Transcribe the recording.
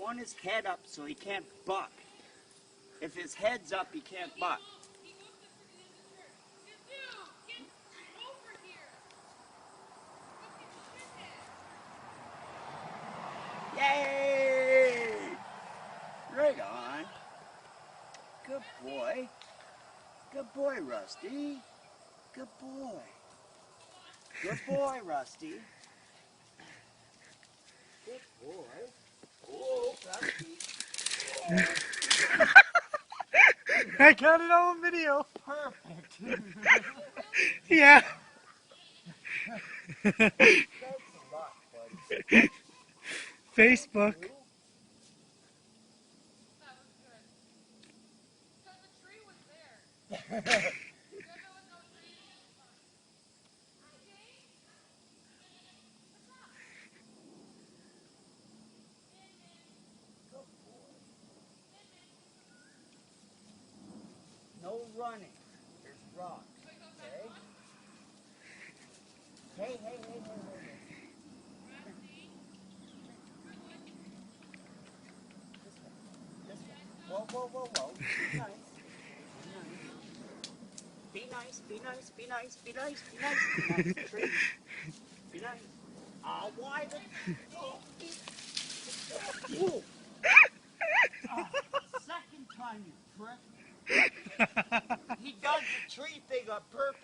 want his head up so he can't buck. If his head's up, he can't buck. Yay! Right on. Good boy. Good boy, Rusty. Good boy. Good boy, Rusty. Good boy. Oh, Rusty. I got it all on video. Perfect. Yeah. Thanks a lot, buddy. Facebook. That was good. Because the tree was there. If there was no tree, it was fine. No running. There's rocks. Okay? Hey, hey, hey, hey, hey. This way. Whoa, whoa, whoa, whoa. Be nice. Be nice. Be nice. Be nice. Be nice. Be nice. Be nice. Tree. Be nice. Why the... Oh. Second time, you prick. He does the tree thing on purpose.